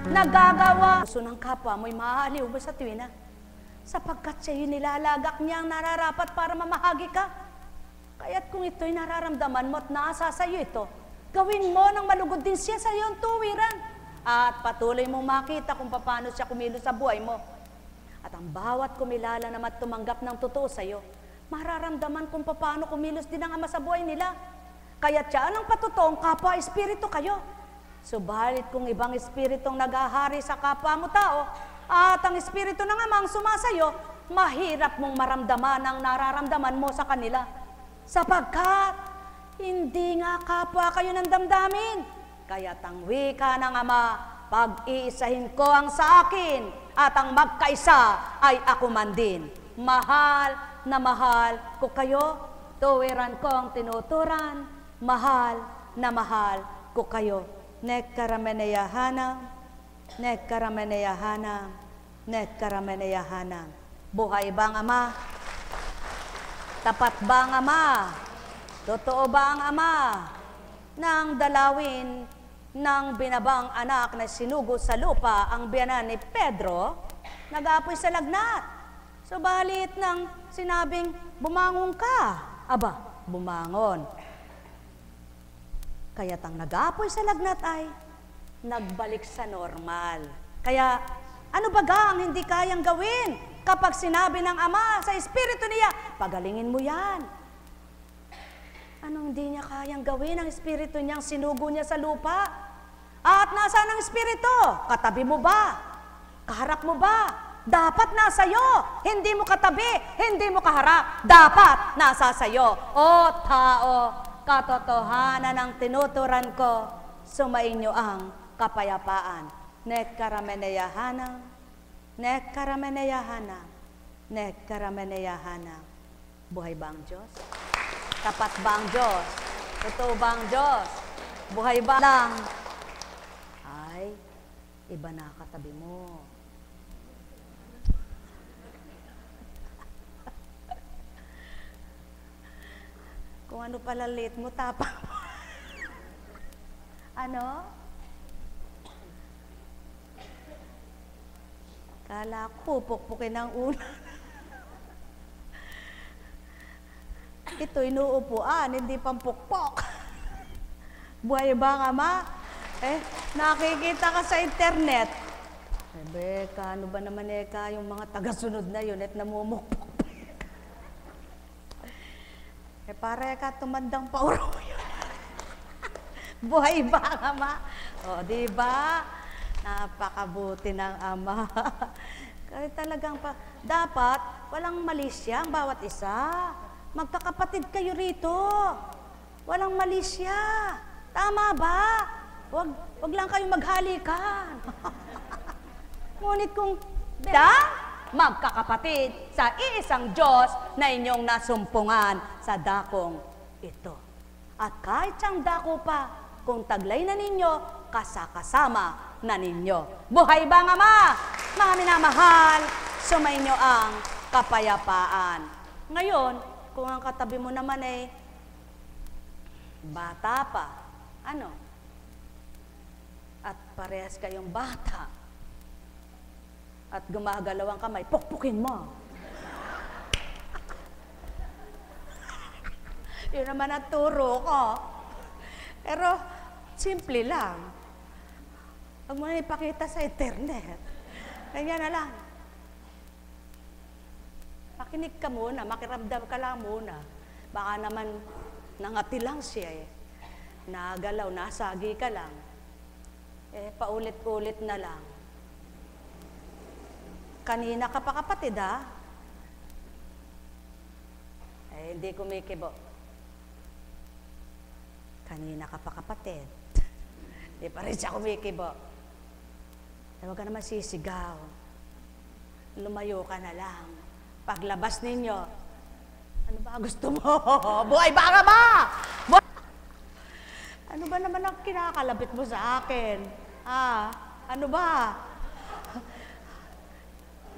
nagagawa. Puso ng kapwa mo'y maaliw ba sa tuwina? Sapagkat sa'yo nilalagak niya ang nararapat para mamahagi ka. Kaya't kung ito'y nararamdaman mo at naasa sa'yo ito, gawin mo nang malugod din siya sa iyong tuwiran. at patuloy mong makita kung paano siya kumilos sa buhay mo. At ang bawat kumilala naman at tumanggap ng totoo sa iyo, mararamdaman kung paano kumilos din ang Ama sa buhay nila. Kaya siya ang patutoong kapwa-espiritu kayo. Subalit kung ibang espiritong nag-ahari sa kapwa mo tao, at ang espiritu ng Ama ang sumasayo, mahirap mong maramdaman ang nararamdaman mo sa kanila. Sapagkat, hindi nga kapwa kayo ng damdamin. Kaya't ang wika ng Ama, pag-iisahin ko ang sa akin, at ang magkaisa ay ako man din. Mahal na mahal ko kayo, tuwiran ko ang tinuturan, mahal na mahal ko kayo. Nekkarameneyahanang, nekkarameneyahanang, nekkarameneyahanang. Buhay ba ang Ama? Tapat ba ang Ama? Totoo ba ang Ama? Nang dalawin ng binabang anak na sinugo sa lupa ang biyanan ni Pedro, nag-aapoy sa lagnat. Subalit nang sinabing, bumangon ka, aba, bumangon. Kaya't ang nag-aapoy sa lagnat ay nagbalik sa normal. Kaya, ano baga ang hindi kayang gawin kapag sinabi ng Ama sa Espiritu niya, pagalingin mo yan. Anong hindi niya kayang gawin ang Espiritu niyang sinugo niya sa lupa? At nasaan ang Espiritu? Katabi mo ba? Kaharap mo ba? Dapat nasa iyo. Hindi mo katabi, hindi mo kaharap. Dapat nasa sayo. O tao, katotohanan ng tinuturan ko, sumainyo ang kapayapaan. Nekkarameneyahanang, nekkarameneyahanang, nekkarameneyahanang. Buhay ba ang Diyos? Tapat ba ang Diyos? Totoo ba ang Diyos? Buhay ba lang? Ay, iba na katabi mo. Kung ano pala late mo, tapang mo. Ano? Kala ko, pupukpukin ang ulo. Ito, inuupuan, hindi pampukpok. Buhay ba ang Ama? Nakikita ka sa internet. Beka, ano ba naman yung mga tagasunod na yun at namumukpok. Pare ka, tumandang pauro yun. Buhay ba ang Ama? O, di ba? Napakabuti ng Ama. Kaya talagang dapat walang mali siya ang bawat isa. Magkakapatid kayo rito. Walang mali siya. Tama ba? Wag lang kayong maghalikan. Ngunit kung magkakapatid sa iisang Diyos na inyong nasumpungan sa dakong ito. At kahit siyang dako pa, kung taglay na ninyo, kasakasama na ninyo. Buhay ba ang Ama? Mga minamahal, sumainyo ang kapayapaan. Ngayon, kung ang katabi mo naman ay bata pa, ano? At parehas kayong bata, at gumagalaw ang kamay, pukpukin mo. Yun naman ang turo ko. Pero, simple lang. Huwag mo na ipakita sa internet. Kanya na lang. Makinig ka muna, makiramdam ka lang muna. Baka naman nangati lang siya eh. Nagalaw, nasagi ka lang. Paulit-ulit na lang. Kanina ka pa kapatid, ha? Hindi kumikibo. Kanina ka pa kapatid. Hindi pa rin siya kumikibo. Huwag ka naman sisigaw. Lumayo ka na lang. Paglabas ninyo, ano ba gusto mo? Buhay ba ka ba? Ano ba naman ang kinakalabit mo sa akin? Ano ba?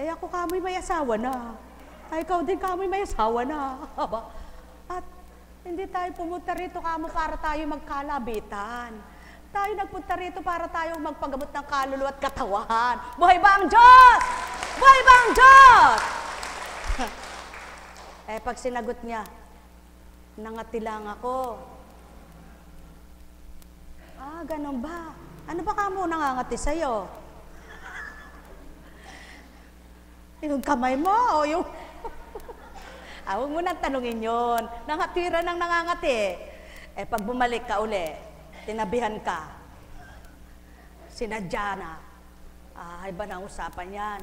Ako kamoy may asawa na. Ikaw din kamoy may asawa na. At hindi tayo pumunta rito kamo para tayo magkalabitan. Tayo nagpunta rito para tayo magpagamot ng kaluluwa at katawan. Buhay ba ang Diyos? Buhay ba ang Diyos? Pag sinagot niya, nangati lang ako. Ganun ba? Ano ba ka mo nangangati sa'yo? Yung kamay mo o yung... Huwag mo nang tanungin yun. Nangatira ng nangangati. Eh, pag bumalik ka uli, tinabihan ka. Sinadya na. Iba na usapan yan.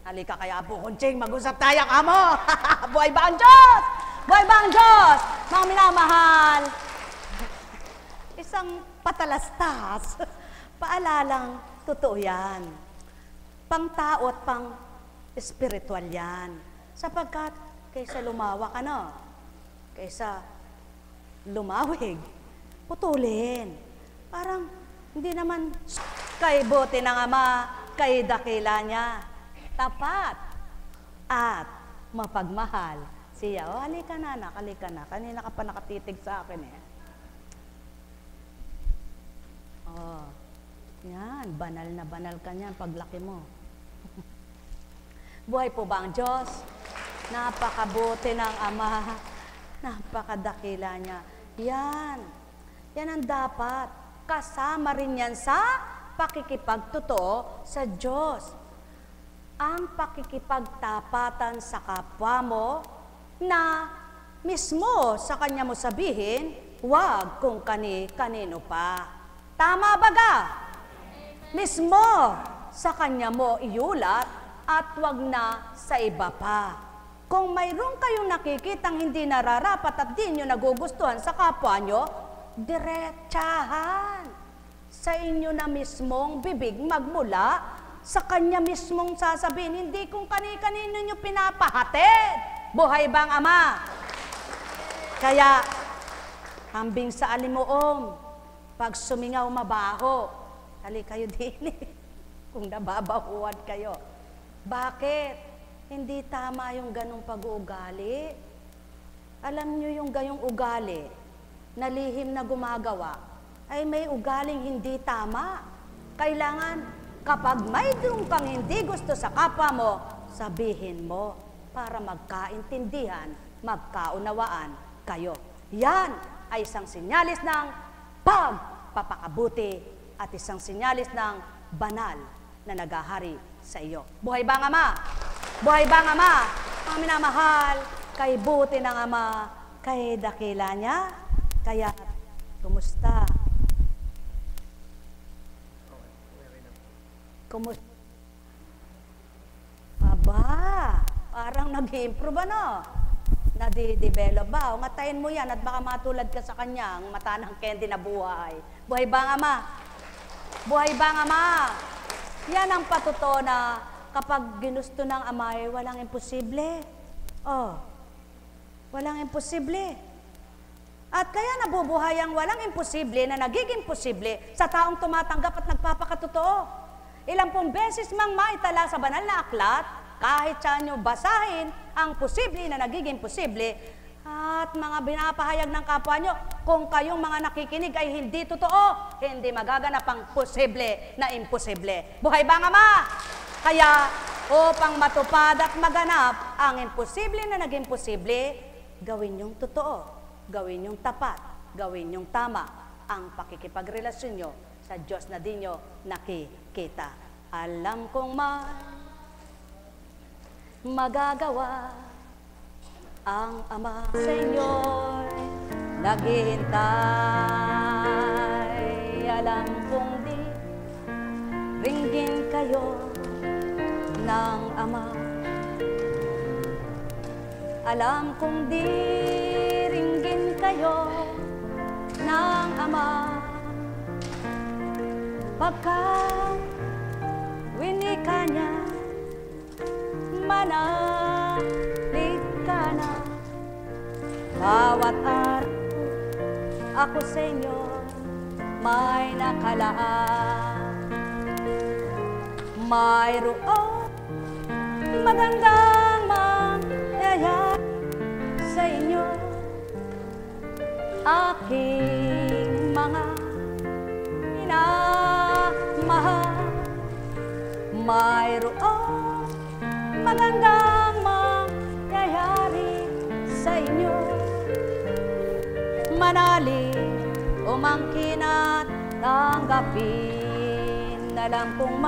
Halika kaya po, Kunching, mag-usap tayo ka mo. Buhay ba ang Diyos? Buhay ba ang Diyos? Mga minamahal. Isang patalastas. Paalalang totoo yan. Pang-tao at pang-espiritual yan. Sapagkat kaysa lumawak, kaysa lumawig, putulin. Parang hindi naman kay buti ng Ama, kay dakila niya. Tapat at mapagmahal siya. Halika na, anak, halika na. Kanina ka pa nakatitig sa akin eh. Yan, banal na banal ka niyan paglaki mo. Buhay po ba ang Diyos? Napakabuti ng Ama. Napakadakila niya. Yan ang dapat. Kasama rin yan sa pakikipagtotoo sa Diyos. Ang pakikipagtapatan sa kapwa mo na mismo sa kanya mo sabihin, wag kung kanino pa. Tama baga? Mismo sa kanya mo iulat at wag na sa iba pa. Kung mayroon kayong nakikitang hindi nararapat at di nyo nagugustuhan sa kapwa nyo, diretsahan sa inyo na mismong bibig magmula sa kanya mismong sasabihin, hindi kung kanino nyo pinapahatid. Buhay bang Ama? Kaya, hambing sa alimuong, pag sumingaw mabaho, hali kayo din kung nababahuan kayo. Bakit? Hindi tama yung ganong pag-uugali. Alam nyo yung gayong ugali na lihim na gumagawa, ay may ugaling hindi tama. Kailangan, kapag may doon kang hindi gusto sa kapwa mo, sabihin mo para magkaintindihan, magkaunawaan kayo. Yan ay isang sinyalis ng pagpapakabuti at isang sinyalis ng banal na nagahari sa iyo. Buhay bang Ama? Buhay bang Ama? Ang minamahal, kay buti ng Ama, kay dakila niya. Kaya, kumusta? Aba, parang nag-i-improve nadi-develop ba? O ngatayin mo yan at baka matulad ka sa kanya, ang mata ng candy na buhay. Buhay bang Ama? Buhay bang Ama? Yan ang patuto na kapag ginusto ng Ama ay walang imposible. Walang imposible. At kaya nabubuhay ang walang imposible na nagiging posible sa taong tumatanggap at nagpapakatotoo. Ilang pong beses mang maitala sa banal na aklat, kahit saan nyo basahin ang posible na nagiging posible, at mga binapahayag ng kapwa nyo, kung kayong mga nakikinig ay hindi totoo, hindi magaganap ang posible na imposible. Buhay bang Ama? Kaya, upang matupad at maganap ang imposible na naging posible, gawin yung totoo, gawin yung tapat, gawin yung tama, ang pakikipagrelasyon nyo sa Diyos na di nyo nakikita. Alam kong magagawa ang Ama sa inyo'y naghihintay. Alam kong di ringgin kayo ng Ama. Alam kong di ringgin kayo ng Ama. Pagkat winika niya, manalig ka na. Bawat araw ako sa inyo may nakalaan. Mayroong magandang mangyayari sa inyo, aking mga minamahal. Mayroong magandang mangyayari sa inyo, manalig, umangkin at tanggapin. alam kong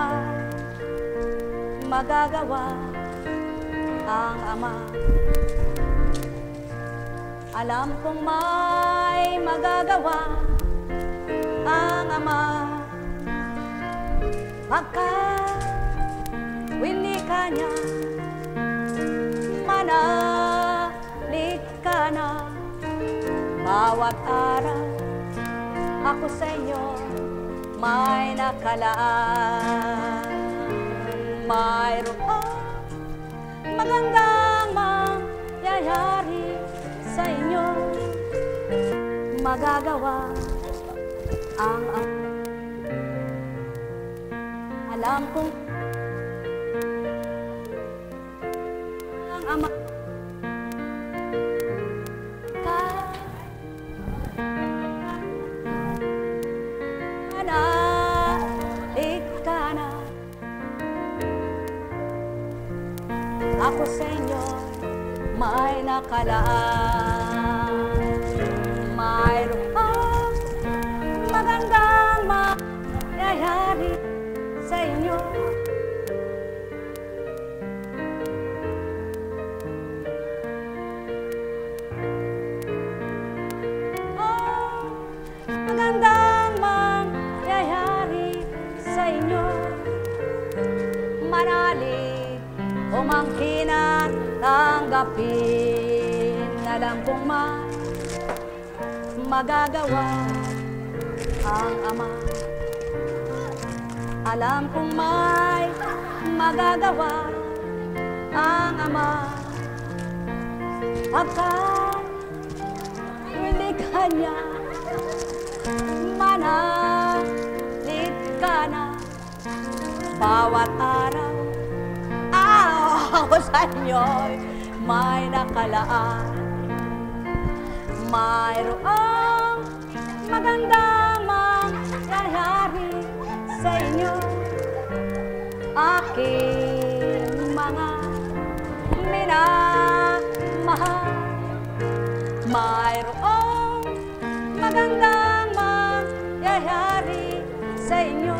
magagawa ang Ama. Alam kong may magagawa ang Ama. Pagkat winika niya, manalig ka na. Bawat araw ako sa inyo may nakalaan. Mayroon magandang mangyayari sa inyo. Magagawa ang alam kong ang Ama ka ka na. Ako sa inyo may nakalaan. Mayroon magandang mangyayari sa inyo. Magandang mangyayari sa inyo. Manalig o mangkina tanggapin. Alam kong magagawa ang Ama. Alam kong may magagawa ang Ama. Pagkat hindi kanya manalig ka na. Bawat araw ako sa inyo'y may nakalaan. Mayroong magandang mangyayari sa inyo. Aking mga minamahal. Mayroong magandang mangyayari sa inyo.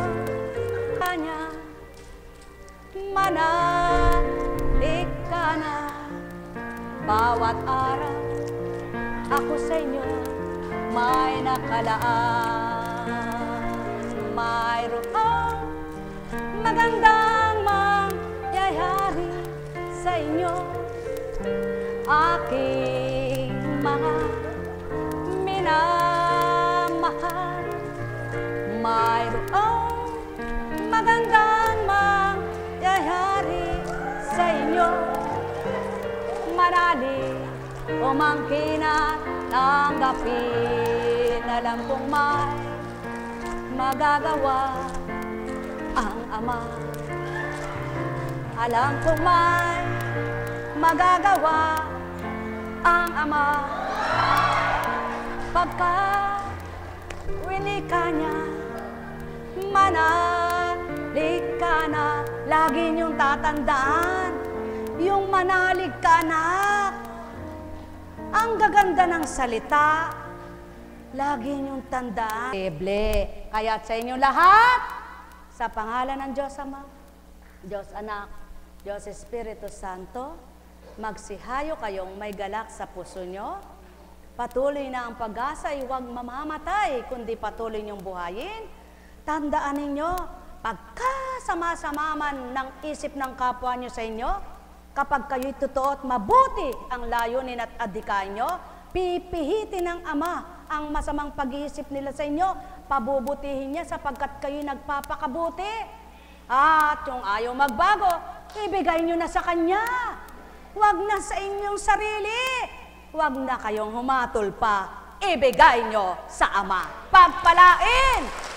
Kanya manalig ka na. Bawat araw ako sa inyo may nakalaan. Mayroong magandang mangyayari sa inyo. Aking mga minamahal. Mayroong magandang mangyayari sa inyo. Manalig o mangkina tanggapin. Alam kong may magagawa ang Ama. Alam kong may magagawa ang Ama. Pagkat winika niya, manalig ka na. Lagi niyong tatandaan yung manalig ka na. Ang gaganda ng salita, lagi niyong tandaan. Kaya sa inyo lahat, sa pangalan ng Diyos Ama, Diyos Anak, Diyos Espiritu Santo, magsihayo kayong may galak sa puso nyo. Patuloy na ang pag-asa ay huwag mamamatay, kundi patuloy niyong buhayin. Tandaan ninyo, pagkasama-sama man ng isip ng kapwa nyo sa inyo, kapag kayo'y totoo at mabuti ang layunin at adhikain nyo, pipihitin ng Ama ang masamang pag-iisip nila sa inyo, pabubutihin niya sapagkat kayo'y nagpapakabuti. At yung ayaw magbago, ibigay nyo na sa Kanya. Huwag na sa inyong sarili. Huwag na kayong humatol pa. Ibigay nyo sa Ama. Pagpalain